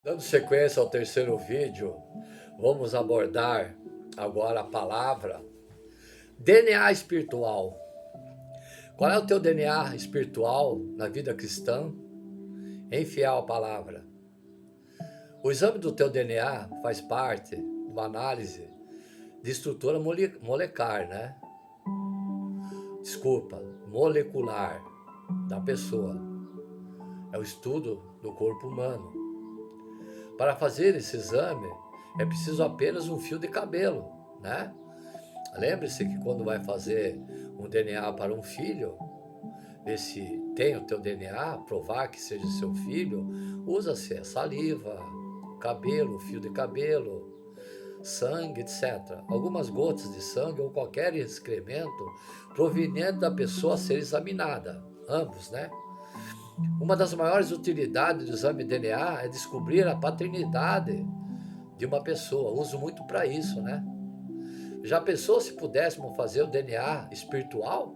Dando sequência ao terceiro vídeo, vamos abordar agora a palavra DNA espiritual. Qual é o teu DNA espiritual na vida cristã? Em fiel à palavra. O exame do teu DNA faz parte de uma análise de estrutura molecular, né? Desculpa, molecular da pessoa. É o estudo do corpo humano. Para fazer esse exame, é preciso apenas um fio de cabelo, né? Lembre-se que quando vai fazer um DNA para um filho, ver se tem o teu DNA, provar que seja seu filho, usa-se a saliva, cabelo, fio de cabelo, sangue, etc. Algumas gotas de sangue ou qualquer excremento proveniente da pessoa a ser examinada, ambos, né? Uma das maiores utilidades do exame DNA é descobrir a paternidade de uma pessoa. Uso muito para isso, né? Já pensou se pudéssemos fazer o DNA espiritual?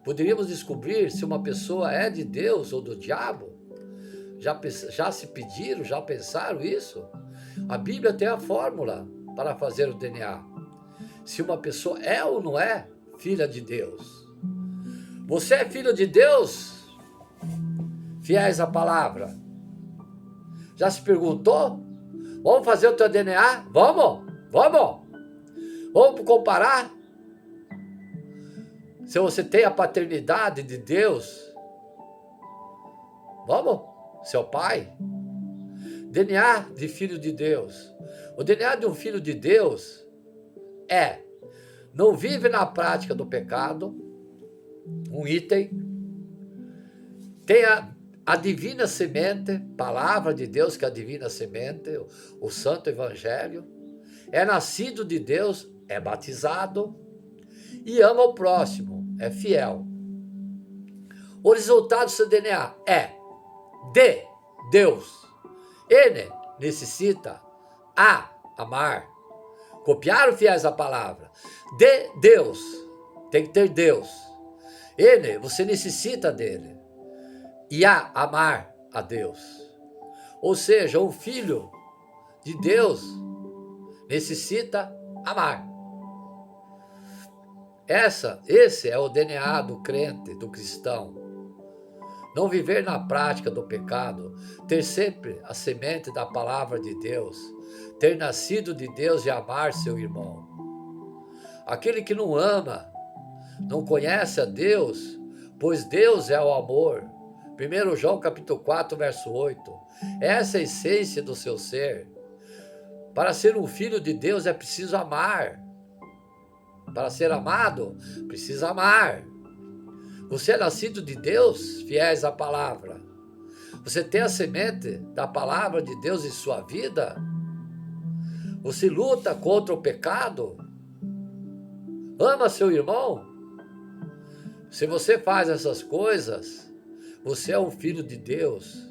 Poderíamos descobrir se uma pessoa é de Deus ou do diabo? Já se pediram, já pensaram isso? A Bíblia tem a fórmula para fazer o DNA. Se uma pessoa é ou não é filha de Deus. Você é filho de Deus? Fiéis à palavra. Já se perguntou? Vamos fazer o teu DNA? Vamos? Vamos? Vamos comparar? Se você tem a paternidade de Deus, vamos? Seu pai? DNA de filho de Deus. O DNA de um filho de Deus não vive na prática do pecado, um item, tem a divina semente, palavra de Deus que é a divina semente, o santo evangelho, é nascido de Deus, é batizado e ama o próximo, é fiel. O resultado do seu DNA é de Deus. Ele necessita amar. Copiaram fiéis à palavra. De Deus. Tem que ter Deus. Ele, você necessita dele. E amar a Deus. Ou seja, um filho de Deus necessita amar. Esse é o DNA do crente, do cristão. Não viver na prática do pecado, ter sempre a semente da palavra de Deus, ter nascido de Deus e amar seu irmão. Aquele que não ama, não conhece a Deus, pois Deus é o amor. 1 João capítulo 4, verso 8. Essa é a essência do seu ser. Para ser um filho de Deus é preciso amar. Para ser amado, precisa amar. Você é nascido de Deus, fiéis à palavra. Você tem a semente da palavra de Deus em sua vida? Você luta contra o pecado? Ama seu irmão? Se você faz essas coisas, você é um filho de Deus.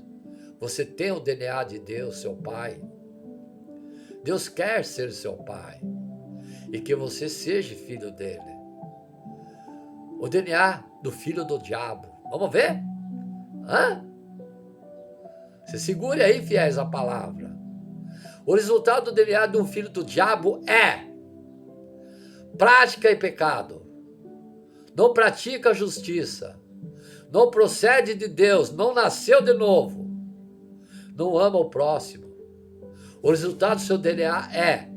Você tem o DNA de Deus, seu pai. Deus quer ser seu pai e que você seja filho dele. O DNA do filho do diabo. Vamos ver? Se segure aí, fiéis à palavra. O resultado do DNA de um filho do diabo é prática e pecado. Não pratica a justiça. Não procede de Deus. Não nasceu de novo. Não ama o próximo. O resultado do seu DNA é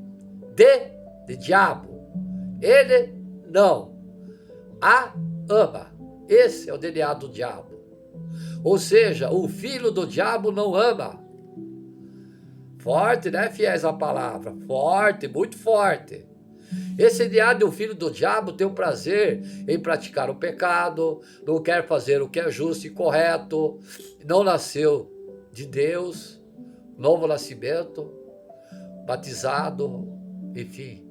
de diabo. Ele não ama. Esse é o DNA do diabo. Ou seja, o filho do diabo não ama. Forte, né, fiéis à palavra? Forte, muito forte. Esse DNA de um filho do diabo tem o prazer em praticar o pecado, não quer fazer o que é justo e correto, não nasceu de Deus, novo nascimento, batizado, enfim.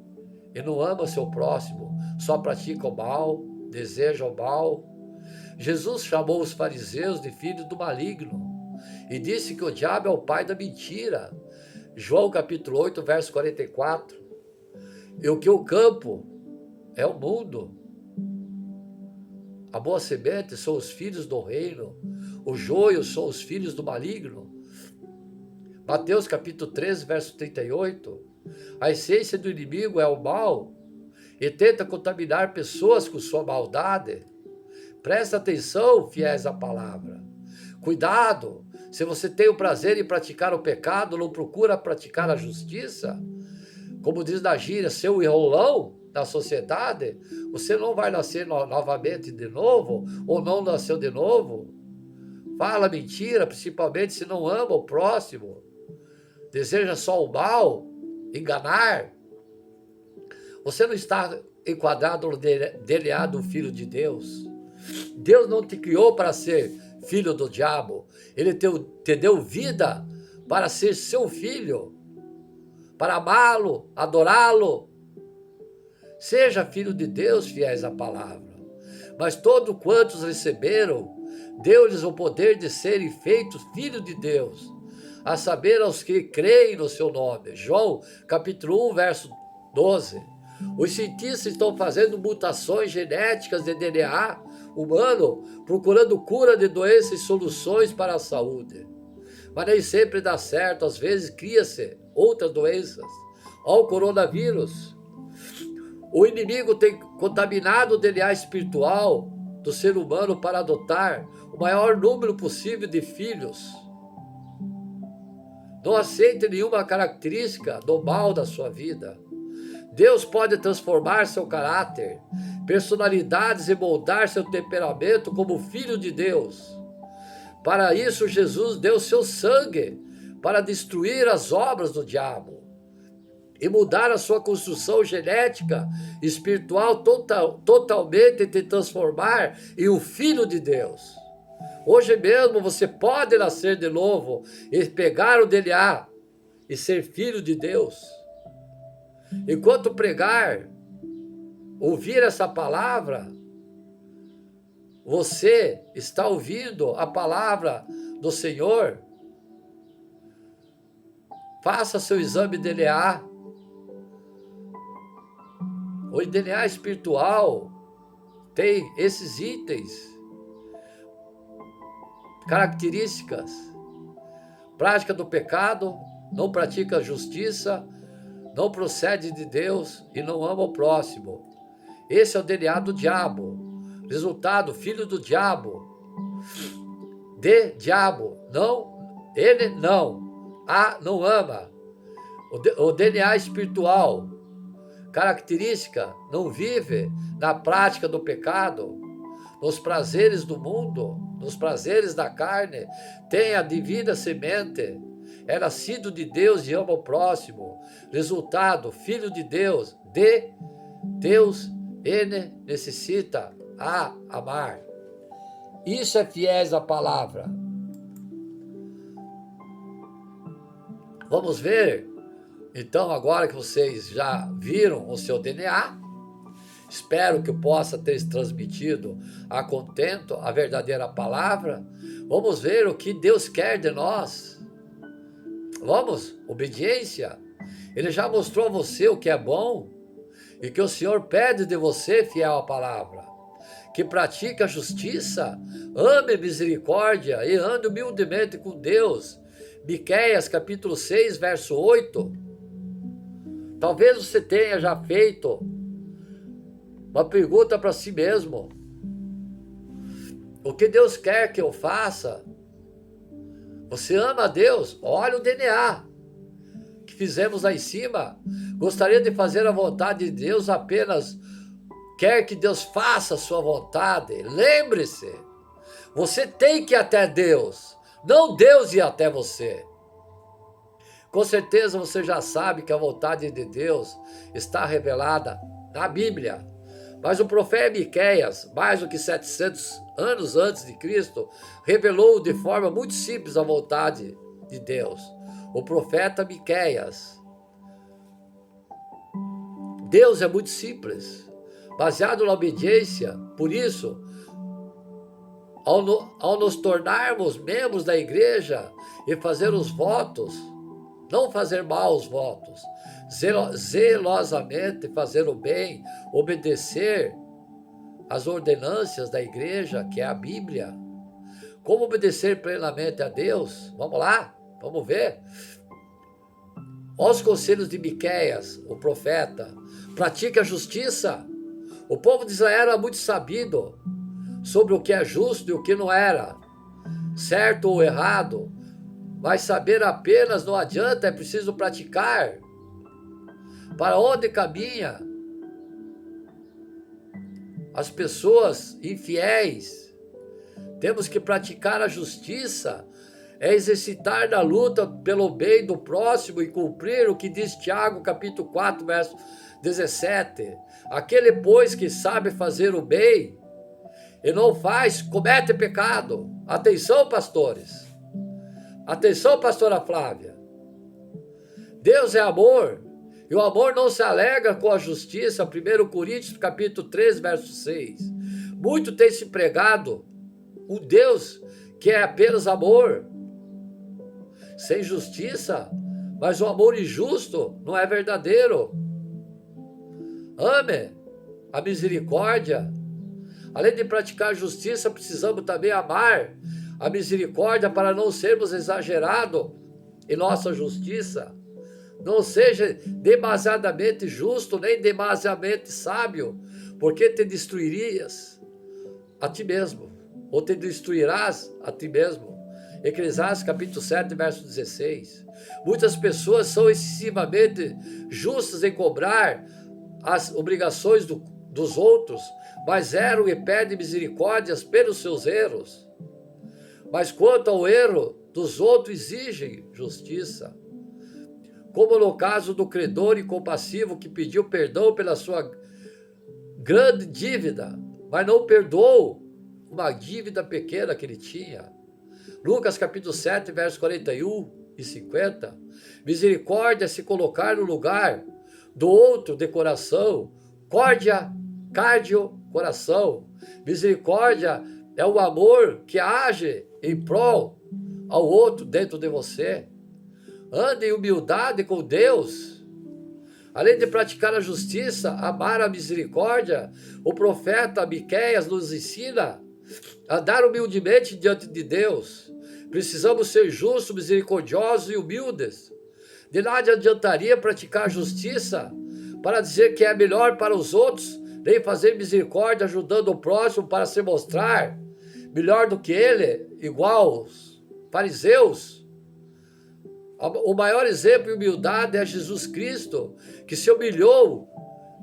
E não ama o seu próximo, só pratica o mal, deseja o mal. Jesus chamou os fariseus de filhos do maligno e disse que o diabo é o pai da mentira. João capítulo 8, verso 44. E o que o campo é o mundo. A boa semente são os filhos do reino. O joio são os filhos do maligno. Mateus capítulo 13, verso 38. A essência do inimigo é o mal e tenta contaminar pessoas com sua maldade. Presta atenção, fiéis à palavra. Cuidado, se você tem o prazer em praticar o pecado, não procura praticar a justiça, como diz na gíria, ser o enrolão da sociedade, você não vai nascer novamente de novo, ou não nasceu de novo. Fala mentira, principalmente se não ama o próximo, deseja só o mal, enganar. Você não está enquadrado no DNA do Filho de Deus. Deus não te criou para ser filho do diabo. Ele te deu vida para ser seu filho, para amá-lo, adorá-lo. Seja filho de Deus, fiéis à palavra. Mas todos quantos receberam, deu-lhes o poder de serem feitos filhos de Deus, a saber, aos que creem no seu nome. João, capítulo 1, verso 12. Os cientistas estão fazendo mutações genéticas de DNA humano, procurando cura de doenças e soluções para a saúde. Mas nem sempre dá certo, às vezes cria-se outras doenças. Olha o coronavírus. O inimigo tem contaminado o DNA espiritual do ser humano para adotar o maior número possível de filhos. Não aceite nenhuma característica do mal da sua vida. Deus pode transformar seu caráter, personalidades e moldar seu temperamento como filho de Deus. Para isso, Jesus deu seu sangue para destruir as obras do diabo e mudar a sua construção genética, espiritual, totalmente, e te transformar em um filho de Deus. Hoje mesmo você pode nascer de novo e pegar o DNA e ser filho de Deus. Enquanto pregar, ouvir essa palavra, você está ouvindo a palavra do Senhor. Faça seu exame de DNA. O DNA espiritual tem esses itens, características: prática do pecado, não pratica a justiça, não procede de Deus e não ama o próximo. Esse é o DNA do diabo. Resultado, filho do diabo. De diabo. Não, ele não. Não ama. O DNA espiritual. Característica, não vive na prática do pecado, nos prazeres do mundo, nos prazeres da carne. Tem a divina semente. É nascido de Deus e ama o próximo. Resultado, filho de Deus, de Deus, ele necessita amar. Isso é fiéis à palavra. Vamos ver, então, agora que vocês já viram o seu DNA, espero que eu possa ter transmitido a contento a verdadeira palavra. Vamos ver o que Deus quer de nós. Vamos, obediência. Ele já mostrou a você o que é bom e que o Senhor pede de você, fiel à palavra, que pratique a justiça, ame misericórdia e ande humildemente com Deus. Miqueias capítulo 6, verso 8. Talvez você tenha já feito uma pergunta para si mesmo: o que Deus quer que eu faça? Você ama a Deus? Olha o DNA que fizemos lá em cima. Gostaria de fazer a vontade de Deus, apenas quer que Deus faça a sua vontade. Lembre-se, você tem que ir até Deus, não Deus ir até você. Com certeza você já sabe que a vontade de Deus está revelada na Bíblia. Mas o profeta Miqueias, mais do que 700 anos antes de Cristo, revelou de forma muito simples a vontade de Deus. O profeta Miqueias. Deus é muito simples, baseado na obediência. Por isso, ao nos tornarmos membros da igreja e fazer os votos, não fazer maus votos, zelosamente fazer o bem, obedecer às ordenâncias da igreja, que é a Bíblia. Como obedecer plenamente a Deus? Vamos lá, Vamos ver. Olha os conselhos de Miqueias, o profeta. Pratique a justiça. O povo de Israel era muito sabido sobre o que é justo e o que não era, certo ou errado. Mas saber apenas não adianta, é preciso praticar. Para onde caminha as pessoas infiéis? Temos que praticar a justiça, é exercitar na luta pelo bem do próximo e cumprir o que diz Tiago, capítulo 4, verso 17. Aquele, pois, que sabe fazer o bem e não faz, comete pecado. Atenção, pastores. Atenção, pastora Flávia. Deus é amor, e o amor não se alegra com a justiça. 1 Coríntios, capítulo 13, verso 6. Muito tem se pregado um Deus que é apenas amor, sem justiça, mas o amor injusto não é verdadeiro. Ame a misericórdia. Além de praticar justiça, precisamos também amar a misericórdia para não sermos exagerados em nossa justiça. Não seja demasiadamente justo, nem demasiadamente sábio, porque te destruirias a ti mesmo, ou te destruirás a ti mesmo. Eclesiastes capítulo 7, verso 16. Muitas pessoas são excessivamente justas em cobrar as obrigações dos outros, mas erram e pedem misericórdias pelos seus erros. Mas quanto ao erro dos outros, exigem justiça. Como no caso do credor incompassivo que pediu perdão pela sua grande dívida, mas não perdoou uma dívida pequena que ele tinha. Lucas capítulo 7, versos 41 e 50. Misericórdia é se colocar no lugar do outro de coração. Cardio, coração. Misericórdia é o amor que age em prol ao outro dentro de você. Ande em humildade com Deus. Além de praticar a justiça, amar a misericórdia, o profeta Miqueias nos ensina a andar humildemente diante de Deus. Precisamos ser justos, misericordiosos e humildes. De nada adiantaria praticar justiça para dizer que é melhor para os outros, nem fazer misericórdia ajudando o próximo para se mostrar melhor do que ele, igual aos fariseus. O maior exemplo de humildade é Jesus Cristo, que se humilhou,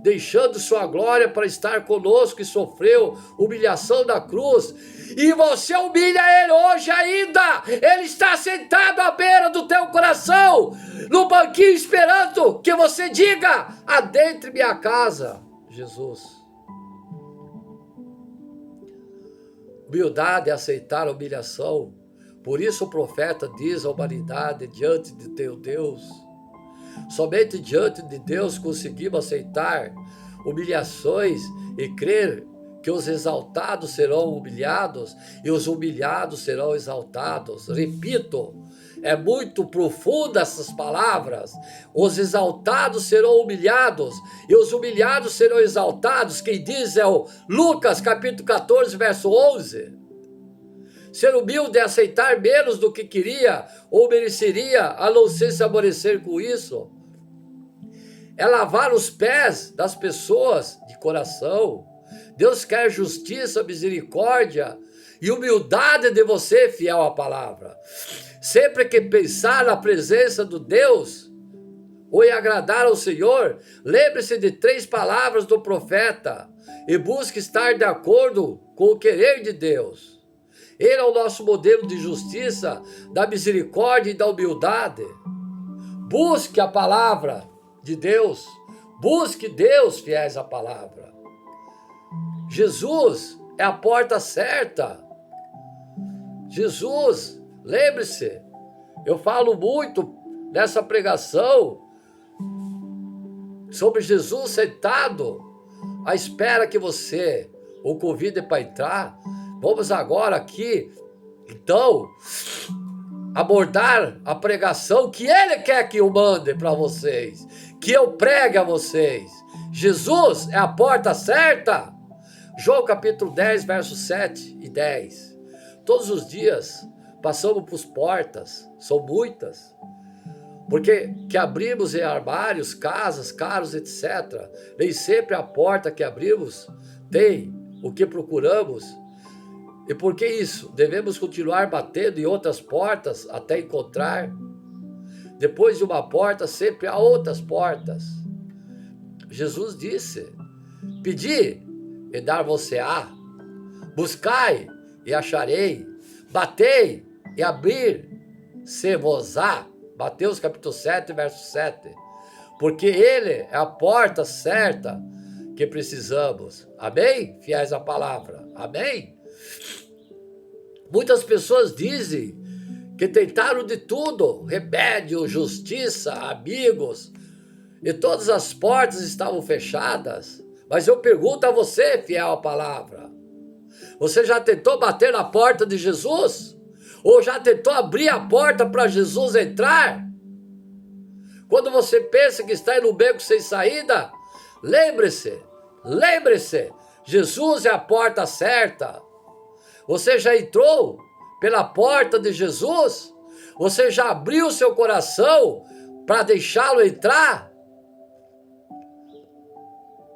deixando sua glória para estar conosco e sofreu humilhação da cruz. E você humilha ele hoje ainda. Ele está sentado à beira do teu coração, no banquinho, esperando que você diga: adentre minha casa, Jesus. Humildade é aceitar a humilhação. Por isso o profeta diz à humanidade diante de teu Deus. Somente diante de Deus conseguimos aceitar humilhações e crer que os exaltados serão humilhados e os humilhados serão exaltados. Repito, é muito profunda essas palavras. Os exaltados serão humilhados e os humilhados serão exaltados. Quem diz é o Lucas capítulo 14, verso 11. Ser humilde é aceitar menos do que queria ou mereceria, a não ser se aborrecer com isso. É lavar os pés das pessoas de coração. Deus quer justiça, misericórdia e humildade de você, fiel à palavra. Sempre que pensar na presença do Deus ou em agradar ao Senhor, lembre-se de 3 palavras do profeta e busque estar de acordo com o querer de Deus. Ele é o nosso modelo de justiça, da misericórdia e da humildade. Busque a palavra de Deus. Busque Deus, fiéis à palavra. Jesus é a porta certa. Jesus, lembre-se, eu falo muito nessa pregação sobre Jesus sentado à espera que você o convide para entrar. Vamos agora aqui, então, abordar a pregação que Ele quer que eu mande para vocês, que eu pregue a vocês. Jesus é a porta certa. João capítulo 10, versos 7 e 10. Todos os dias passamos por portas, são muitas, porque que abrimos em armários, casas, carros, etc. Nem sempre a porta que abrimos tem o que procuramos. E por que isso? Devemos continuar batendo em outras portas até encontrar. Depois de uma porta, sempre há outras portas. Jesus disse: pedi e dar-vos-á, buscai e acharei, batei e abrir-se-vos-á. Mateus capítulo 7, verso 7. Porque Ele é a porta certa que precisamos. Amém? Fiéis à palavra. Amém? Muitas pessoas dizem que tentaram de tudo, remédio, justiça, amigos, e todas as portas estavam fechadas. Mas eu pergunto a você, fiel à palavra, você já tentou bater na porta de Jesus? Ou já tentou abrir a porta para Jesus entrar? Quando você pensa que está em um beco sem saída, lembre-se, Jesus é a porta certa. Você já entrou pela porta de Jesus? Você já abriu seu coração para deixá-lo entrar?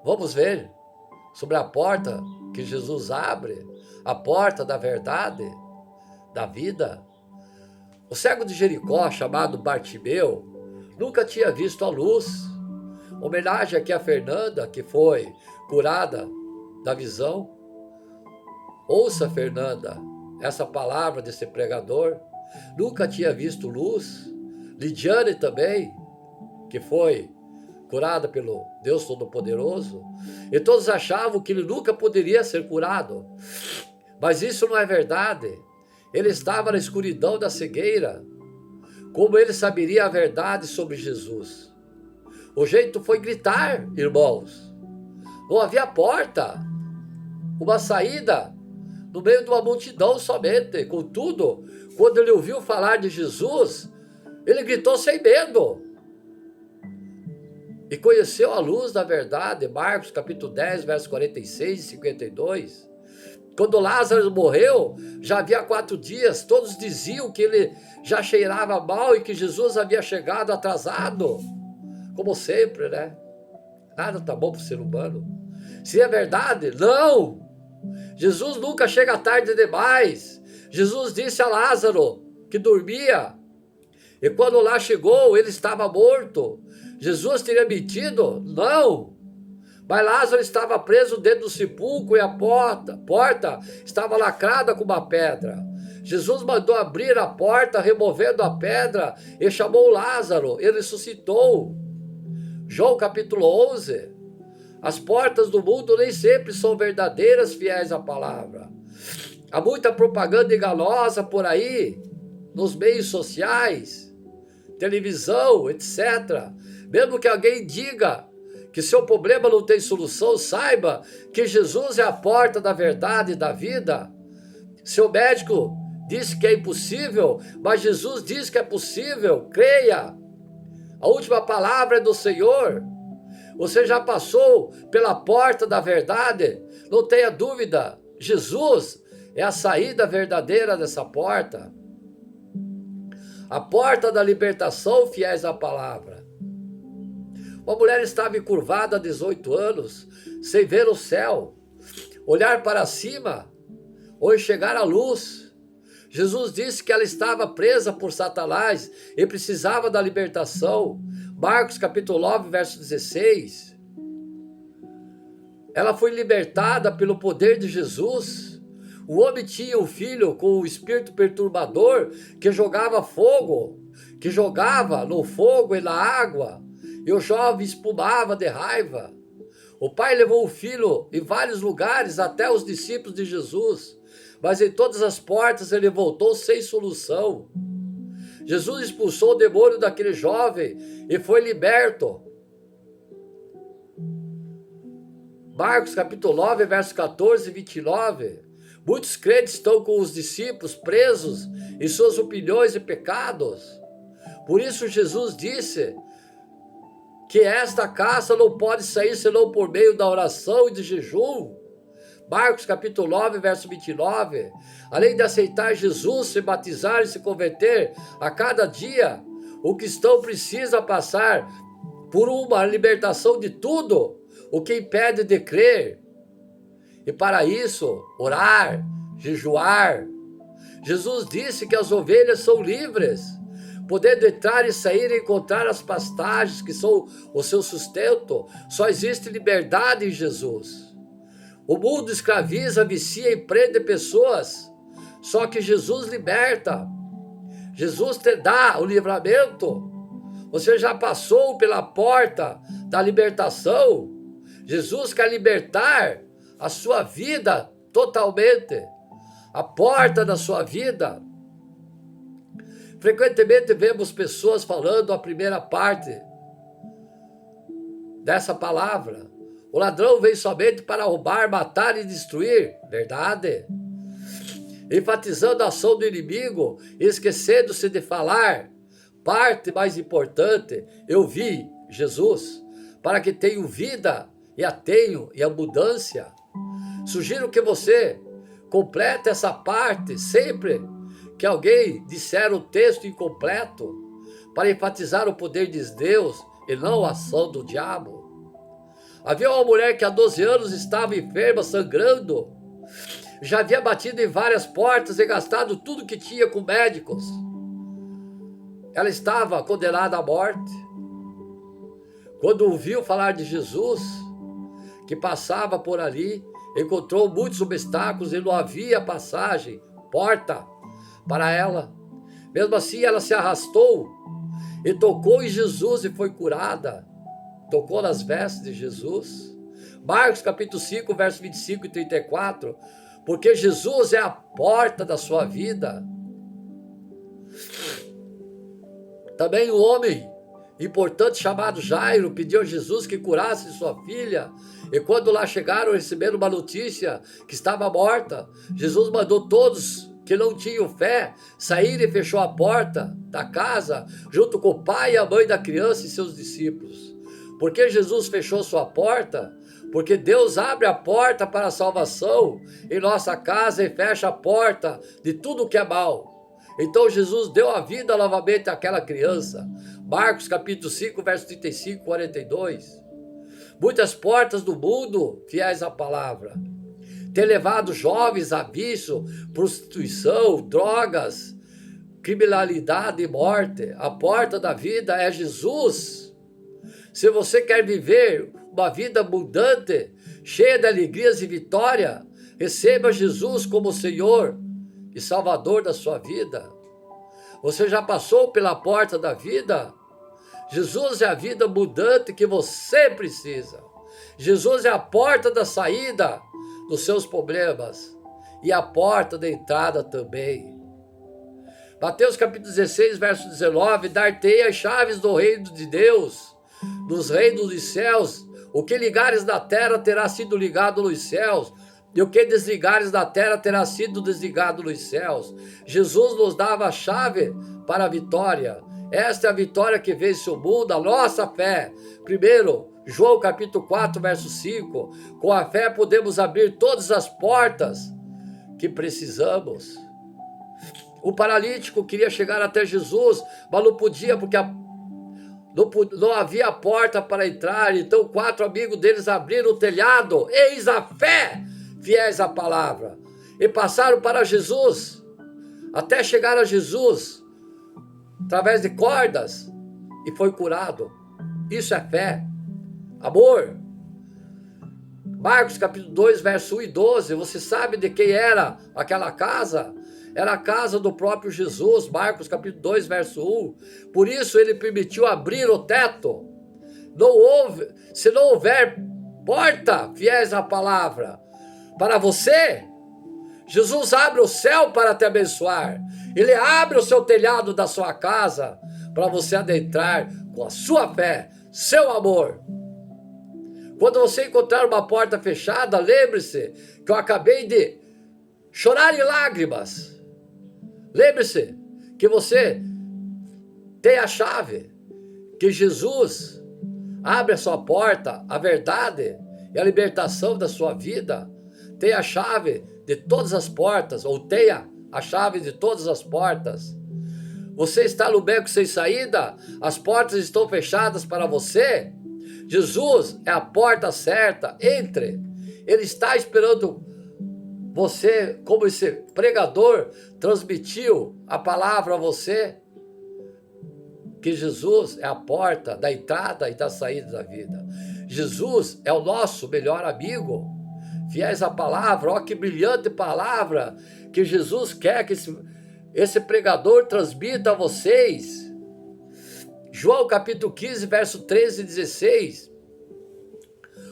Vamos ver sobre a porta que Jesus abre, a porta da verdade, da vida. O cego de Jericó, chamado Bartimeu, nunca tinha visto a luz. Homenagem aqui a Fernanda, que foi curada da visão. Ouça, Fernanda, essa palavra desse pregador. Nunca tinha visto luz. Lidiane também, que foi curada pelo Deus Todo-Poderoso. E todos achavam que ele nunca poderia ser curado. Mas isso não é verdade. Ele estava na escuridão da cegueira. Como ele saberia a verdade sobre Jesus? O jeito foi gritar, irmãos. Não havia porta, uma saída, no meio de uma multidão somente. Contudo, quando ele ouviu falar de Jesus, ele gritou sem medo. E conheceu a luz da verdade, Marcos capítulo 10, versos 46 e 52. Quando Lázaro morreu, já havia 4 dias, todos diziam que ele já cheirava mal e que Jesus havia chegado atrasado. Como sempre, né? Nada tá bom para o ser humano. Se é verdade, não! Jesus nunca chega tarde demais. Jesus disse a Lázaro que dormia. E quando lá chegou, ele estava morto. Jesus teria mentido? Não! Mas Lázaro estava preso dentro do sepulcro e a porta estava lacrada com uma pedra. Jesus mandou abrir a porta, removendo a pedra, e chamou Lázaro. Ele ressuscitou. João capítulo 11. As portas do mundo nem sempre são verdadeiras, fiéis à palavra. Há muita propaganda enganosa por aí, nos meios sociais, televisão, etc. Mesmo que alguém diga que seu problema não tem solução, saiba que Jesus é a porta da verdade e da vida. Seu médico disse que é impossível, mas Jesus diz que é possível, creia. A última palavra é do Senhor. Você já passou pela porta da verdade? Não tenha dúvida, Jesus é a saída verdadeira dessa porta. A porta da libertação, fiéis à palavra. Uma mulher estava encurvada há 18 anos, sem ver o céu, olhar para cima ou enxergar a luz. Jesus disse que ela estava presa por Satanás e precisava da libertação. Marcos capítulo 9, verso 16. Ela foi libertada pelo poder de Jesus. O homem tinha um filho com o espírito perturbador que jogava fogo, que jogava no fogo e na água. E o jovem espumava de raiva. O pai levou o filho em vários lugares, até os discípulos de Jesus. Mas em todas as portas ele voltou sem solução. Jesus expulsou o demônio daquele jovem e foi liberto. Marcos capítulo 9, versos 14 e 29. Muitos crentes estão com os discípulos presos em suas opiniões e pecados. Por isso Jesus disse que esta casa não pode sair senão por meio da oração e de jejum. Marcos capítulo 9, verso 29. Além de aceitar Jesus, se batizar e se converter a cada dia, o cristão precisa passar por uma libertação de tudo o que impede de crer. E para isso, orar, jejuar. Jesus disse que as ovelhas são livres, podendo entrar e sair e encontrar as pastagens que são o seu sustento. Só existe liberdade em Jesus. O mundo escraviza, vicia e prende pessoas, só que Jesus liberta. Jesus te dá o livramento. Você já passou pela porta da libertação. Jesus quer libertar a sua vida totalmente. A porta da sua vida. Frequentemente vemos pessoas falando a primeira parte dessa palavra. O ladrão vem somente para roubar, matar e destruir. Verdade. Enfatizando a ação do inimigo, esquecendo-se de falar. Parte mais importante, eu vi Jesus, para que tenham vida e a tenham em abundância. Sugiro que você complete essa parte sempre que alguém disser o texto incompleto, para enfatizar o poder de Deus e não a ação do diabo. Havia uma mulher que há 12 anos estava enferma, sangrando. Já havia batido em várias portas e gastado tudo que tinha com médicos. Ela estava condenada à morte. Quando ouviu falar de Jesus, que passava por ali, encontrou muitos obstáculos e não havia passagem, porta, para ela. Mesmo assim, ela se arrastou e tocou em Jesus e foi curada. Tocou nas vestes de Jesus. Marcos capítulo 5, verso 25 e 34. Porque Jesus é a porta da sua vida. Também um homem importante chamado Jairo pediu a Jesus que curasse sua filha. E quando lá chegaram, receberam uma notícia que estava morta. Jesus mandou todos que não tinham fé sair e fechou a porta da casa junto com o pai e a mãe da criança e seus discípulos. Por que Jesus fechou sua porta? Porque Deus abre a porta para a salvação em nossa casa e fecha a porta de tudo que é mal. Então Jesus deu a vida novamente àquela criança. Marcos capítulo 5, verso 35 e 42. Muitas portas do mundo, fiéis à palavra, têm levado jovens a vício, prostituição, drogas, criminalidade e morte. A porta da vida é Jesus. Se você quer viver uma vida abundante, cheia de alegrias e vitória, receba Jesus como Senhor e Salvador da sua vida. Você já passou pela porta da vida? Jesus é a vida abundante que você precisa. Jesus é a porta da saída dos seus problemas e a porta da entrada também. Mateus capítulo 16, verso 19, dar-te-ei as chaves do reino de Deus, dos reinos dos céus. O que ligares na terra terá sido ligado nos céus, e o que desligares da terra terá sido desligado nos céus. Jesus nos dava a chave para a vitória. Esta é a vitória que vence o mundo, a nossa fé. Primeiro, João capítulo 4, verso 5. Com a fé podemos abrir todas as portas que precisamos. O paralítico queria chegar até Jesus, mas não podia porque não havia porta para entrar. Então 4 amigos deles abriram o telhado. Eis a fé, fiéis à palavra. E passaram para Jesus, até chegar a Jesus, através de cordas, e foi curado. Isso é fé, amor. Marcos capítulo 2, verso 1 e 12, você sabe de quem era aquela casa? Era a casa do próprio Jesus. Marcos capítulo 2, verso 1. Por isso ele permitiu abrir o teto. Se não houver porta, fiéis à palavra, para você, Jesus abre o céu para te abençoar. Ele abre o seu telhado da sua casa para você adentrar com a sua fé, seu amor. Quando você encontrar uma porta fechada, lembre-se que eu acabei de chorar em lágrimas. Lembre-se que você tem a chave, que Jesus abre a sua porta, a verdade e a libertação da sua vida. tem a chave de todas as portas, ou tenha a chave de todas as portas. Você está no beco sem saída? As portas estão fechadas para você? Jesus é a porta certa, entre. Ele está esperando você, como esse pregador transmitiu a palavra a você, que Jesus é a porta da entrada e da saída da vida. Jesus é o nosso melhor amigo. Fiéis à palavra, ó que brilhante palavra que Jesus quer que esse pregador transmita a vocês. João capítulo 15, verso 13 e 16.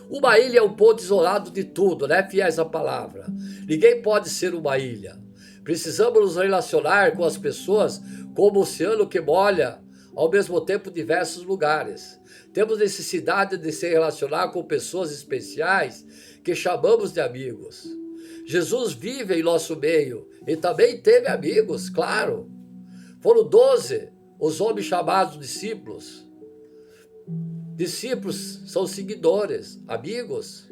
Uma ilha é um ponto isolado de tudo, né? Fiéis à palavra. Ninguém pode ser uma ilha. Precisamos nos relacionar com as pessoas como o oceano que molha ao mesmo tempo diversos lugares. Temos necessidade de se relacionar com pessoas especiais que chamamos de amigos. Jesus vive em nosso meio e também teve amigos, claro. Foram 12 os homens chamados discípulos. Discípulos são seguidores, amigos.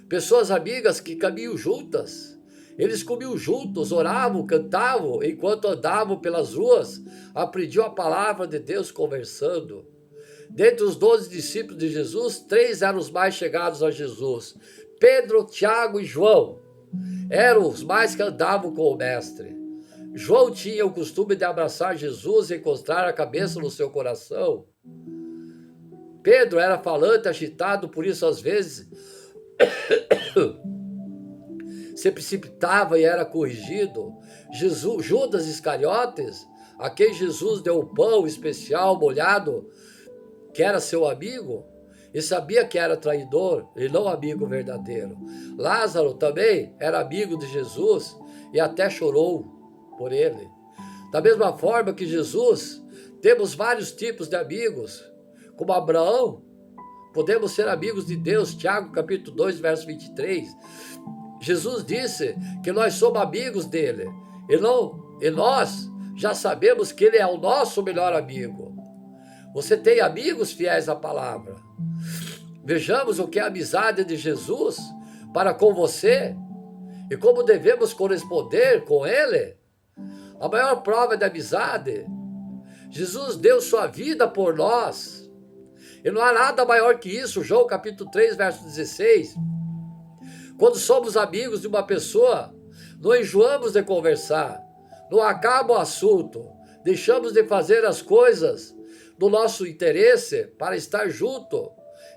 Pessoas amigas que caminham juntas. Eles comiam juntos, oravam, cantavam, enquanto andavam pelas ruas, aprendiam a palavra de Deus conversando. Dentre os 12 discípulos de Jesus, 3 eram os mais chegados a Jesus. Pedro, Tiago e João eram os mais que andavam com o mestre. João tinha o costume de abraçar Jesus e encostar a cabeça no seu coração. Pedro era falante, agitado, por isso às vezes se precipitava e era corrigido. Judas Iscariotes, a quem Jesus deu o pão especial molhado, que era seu amigo, e sabia que era traidor e não amigo verdadeiro. Lázaro também era amigo de Jesus e até chorou por ele. Da mesma forma que Jesus, temos vários tipos de amigos, como Abraão, podemos ser amigos de Deus. Tiago capítulo 2, verso 23. Jesus disse que nós somos amigos dele, e nós já sabemos que ele é o nosso melhor amigo. Você tem amigos fiéis à palavra? Vejamos o que é a amizade de Jesus para com você e como devemos corresponder com ele. A maior prova de amizade, Jesus deu sua vida por nós. E não há nada maior que isso. João capítulo 3, verso 16. Quando somos amigos de uma pessoa, não enjoamos de conversar, não acaba o assunto, deixamos de fazer as coisas do nosso interesse para estar junto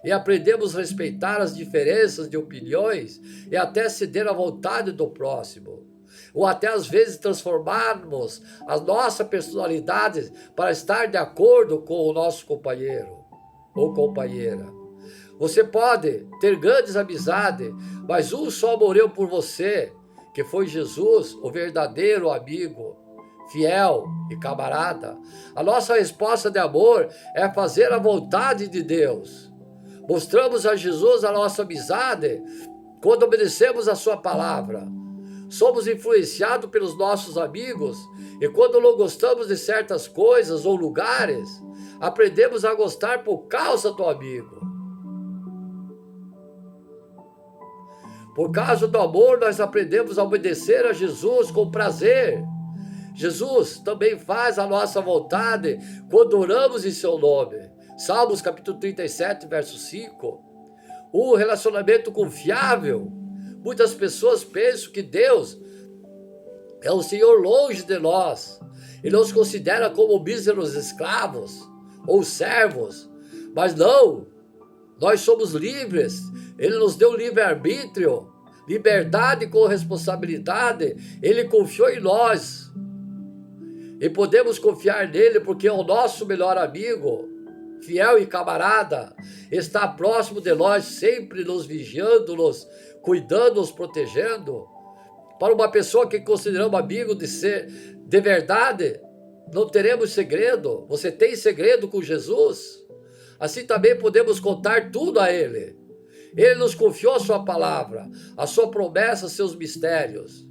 e aprendemos a respeitar as diferenças de opiniões e até ceder à vontade do próximo. Ou até às vezes transformarmos a nossa personalidade para estar de acordo com o nosso companheiro ou companheira. Você pode ter grandes amizades, mas um só morreu por você, que foi Jesus, o verdadeiro amigo, fiel e camarada. A nossa resposta de amor é fazer a vontade de Deus. Mostramos a Jesus a nossa amizade quando obedecemos a sua palavra. Somos influenciados pelos nossos amigos e quando não gostamos de certas coisas ou lugares, aprendemos a gostar por causa do amigo. Por causa do amor, nós aprendemos a obedecer a Jesus com prazer. Jesus também faz a nossa vontade quando oramos em seu nome. Salmos capítulo 37, verso 5. Um relacionamento confiável. Muitas pessoas pensam que Deus é o Senhor longe de nós. Ele nos considera como míseros escravos ou servos. Mas não, nós somos livres. Ele nos deu livre-arbítrio, liberdade com responsabilidade. Ele confiou em nós. E podemos confiar nele porque é o nosso melhor amigo, fiel e camarada. Está próximo de nós, sempre nos vigiando, nos cuidando, nos protegendo. Para uma pessoa que consideramos amigo de verdade, não teremos segredo. Você tem segredo com Jesus? Assim também podemos contar tudo a ele. Ele nos confiou a sua palavra, a sua promessa, seus mistérios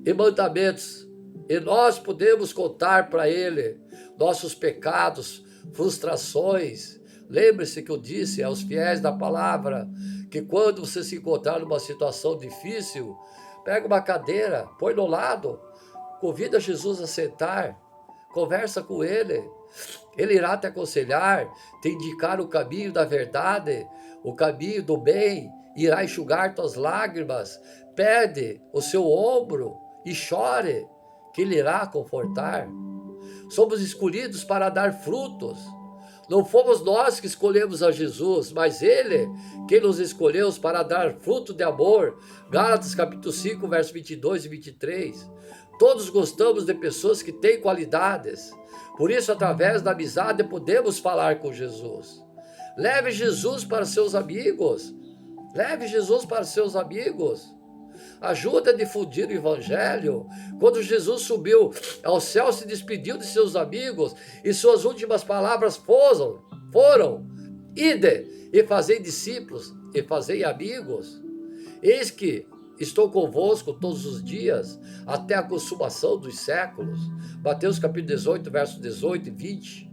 e mandamentos. E nós podemos contar para ele nossos pecados, frustrações. Lembre-se que eu disse aos fiéis da palavra que quando você se encontrar numa situação difícil, pega uma cadeira, põe no lado, convida Jesus a sentar, conversa com ele. Ele irá te aconselhar, te indicar o caminho da verdade, o caminho do bem, irá enxugar tuas lágrimas. Pede o seu ombro e chore, que ele irá confortar. Somos escolhidos para dar frutos. Não fomos nós que escolhemos a Jesus, mas Ele que nos escolheu para dar fruto de amor. Gálatas capítulo 5, versos 22 e 23. Todos gostamos de pessoas que têm qualidades. Por isso, através da amizade, podemos falar com Jesus. Leve Jesus para seus amigos. Leve Jesus para seus amigos. Ajuda a difundir o evangelho. Quando Jesus subiu ao céu, se despediu de seus amigos e suas últimas palavras foram: ide e fazei discípulos e fazei amigos. Eis que estou convosco todos os dias até a consumação dos séculos. Mateus capítulo 18, versos 18 e 20.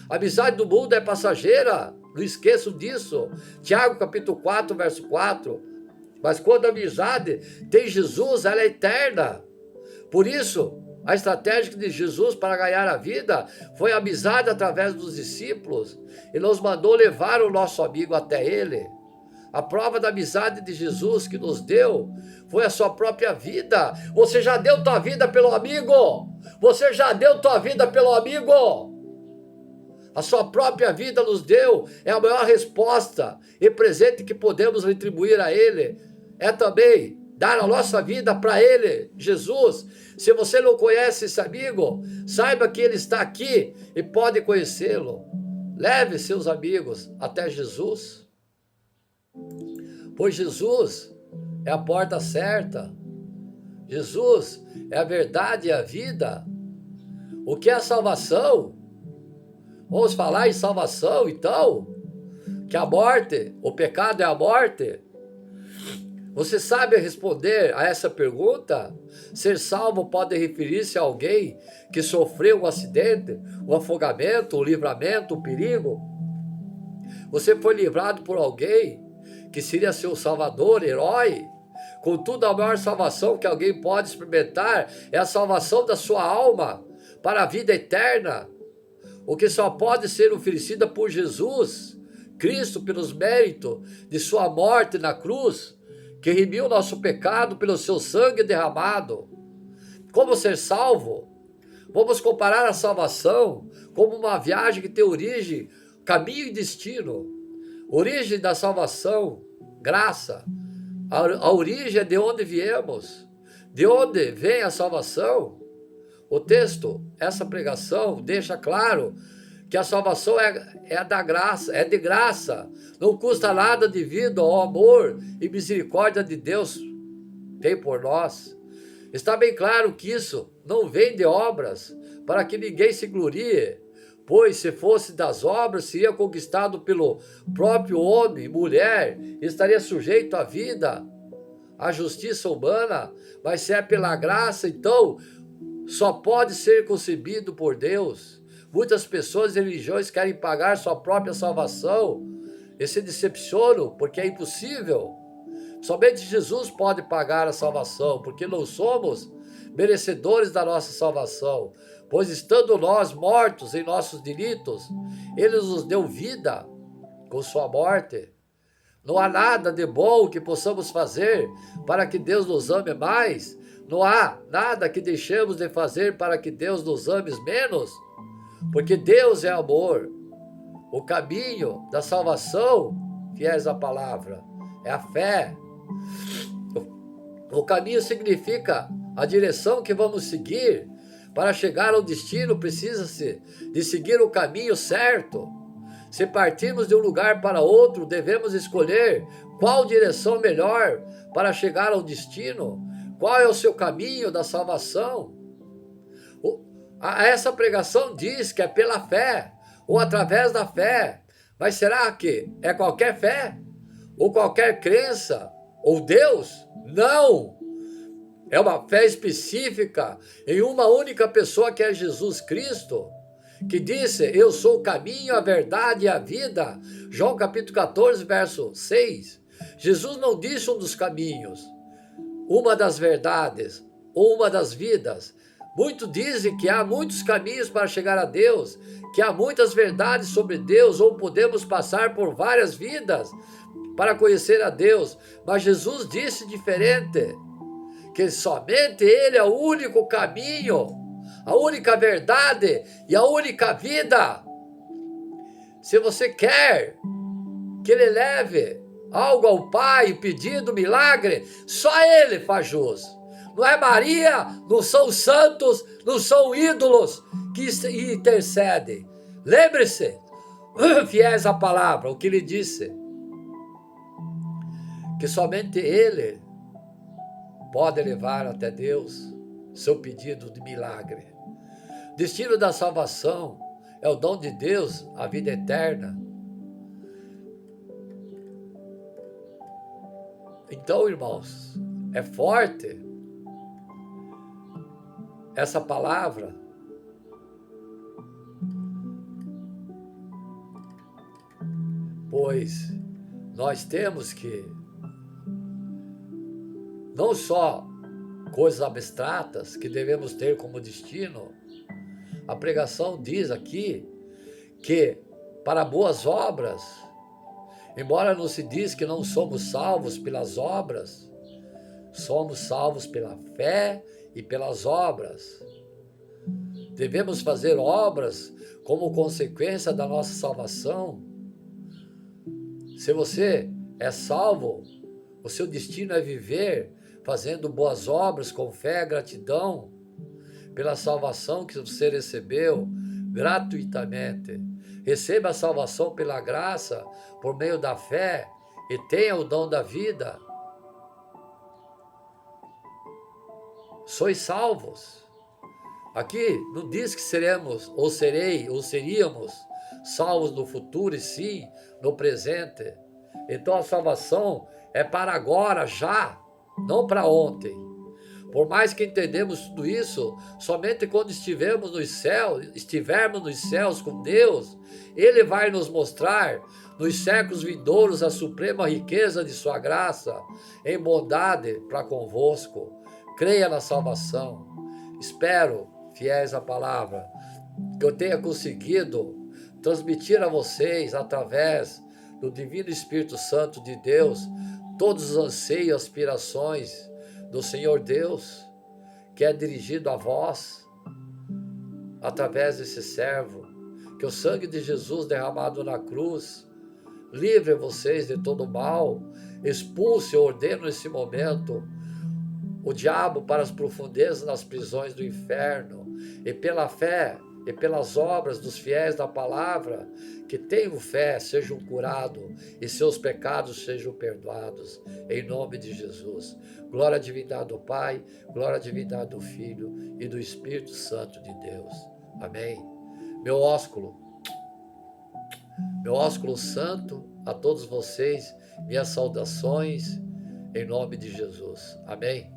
A amizade do mundo é passageira, não esqueçam disso. Tiago capítulo 4, verso 4. Mas quando a amizade tem Jesus, ela é eterna. Por isso, a estratégia de Jesus para ganhar a vida foi a amizade através dos discípulos. E nos mandou levar o nosso amigo até ele. A prova da amizade de Jesus que nos deu foi a sua própria vida. Você já deu tua vida pelo amigo? Você já deu tua vida pelo amigo? A sua própria vida nos deu. É a maior resposta e presente que podemos retribuir a ele. É também dar a nossa vida para ele, Jesus. Se você não conhece esse amigo, saiba que ele está aqui e pode conhecê-lo. Leve seus amigos até Jesus, pois Jesus é a porta certa. Jesus é a verdade e a vida. O que é a salvação? Vamos falar em salvação, então? Que a morte, o pecado é a morte? Você sabe responder a essa pergunta? Ser salvo pode referir-se a alguém que sofreu um acidente, um afogamento, um livramento, um perigo. Você foi livrado por alguém que seria seu salvador, herói. Contudo, a maior salvação que alguém pode experimentar é a salvação da sua alma para a vida eterna, o que só pode ser oferecida por Jesus Cristo pelos méritos de sua morte na cruz, que remiu nosso pecado pelo seu sangue derramado. Como ser salvo? Vamos comparar a salvação como uma viagem que tem origem, caminho e destino. Origem da salvação, graça. A origem é de onde viemos. De onde vem a salvação? O texto, essa pregação, deixa claro que a salvação é da graça, é de graça. Não custa nada devido ao amor e misericórdia de Deus tem por nós. Está bem claro que isso não vem de obras, para que ninguém se glorie, pois se fosse das obras, seria conquistado pelo próprio homem, mulher, estaria sujeito à vida, à justiça humana, mas se é pela graça, então só pode ser concebido por Deus. Muitas pessoas e religiões querem pagar sua própria salvação e se decepcionam porque é impossível. Somente Jesus pode pagar a salvação, porque não somos merecedores da nossa salvação, pois estando nós mortos em nossos delitos, Ele nos deu vida com sua morte. Não há nada de bom que possamos fazer para que Deus nos ame mais. Não há nada que deixemos de fazer para que Deus nos ame menos, porque Deus é amor. O caminho da salvação, fiéis à palavra, é a fé. O caminho significa a direção que vamos seguir. Para chegar ao destino, precisa-se de seguir o caminho certo. Se partirmos de um lugar para outro, devemos escolher qual direção melhor para chegar ao destino. Qual é o seu caminho da salvação? Essa pregação diz que é pela fé, ou através da fé. Mas será que é qualquer fé? Ou qualquer crença? Ou Deus? Não! É uma fé específica em uma única pessoa, que é Jesus Cristo, que disse: eu sou o caminho, a verdade e a vida. João capítulo 14, verso 6. Jesus não disse um dos caminhos, uma das verdades, ou uma das vidas. Muitos dizem que há muitos caminhos para chegar a Deus, que há muitas verdades sobre Deus, ou podemos passar por várias vidas para conhecer a Deus. Mas Jesus disse diferente, que somente Ele é o único caminho, a única verdade e a única vida. Se você quer que Ele leve algo ao Pai, pedido, milagre, só Ele faz jus. Não é Maria, não são santos, não são ídolos que intercedem. Lembre-se, fiéis à palavra, o que Ele disse, que somente Ele pode levar até Deus seu pedido de milagre. Destino da salvação é o dom de Deus, a vida eterna. Então, irmãos, é forte essa palavra, pois nós temos que não só coisas abstratas que devemos ter como destino. A pregação diz aqui que para boas obras, embora não se diz que não somos salvos pelas obras, somos salvos pela fé e pelas obras. Devemos fazer obras como consequência da nossa salvação. Se você é salvo, o seu destino é viver fazendo boas obras com fé e gratidão pela salvação que você recebeu gratuitamente. Receba a salvação pela graça, por meio da fé, e tenha o dom da vida. Sois salvos. Aqui não diz que seremos, ou serei, ou seríamos salvos no futuro, e sim no presente. Então a salvação é para agora, já, não para ontem. Por mais que entendemos tudo isso, somente quando estivermos nos céus com Deus, Ele vai nos mostrar nos séculos vindouros a suprema riqueza de sua graça, em bondade para convosco. Creia na salvação. Espero, fiéis à palavra, que eu tenha conseguido transmitir a vocês, através do Divino Espírito Santo de Deus, todos os anseios e aspirações do Senhor Deus, que é dirigido a vós, através desse servo. Que o sangue de Jesus derramado na cruz livre vocês de todo mal, expulse, eu ordeno nesse momento o diabo para as profundezas das prisões do inferno, e pela fé e pelas obras dos fiéis da palavra, que tenham fé, sejam curados e seus pecados sejam perdoados, em nome de Jesus. Glória à divindade do Pai, glória à divindade do Filho e do Espírito Santo de Deus. Amém. Meu ósculo santo, a todos vocês, minhas saudações, em nome de Jesus. Amém.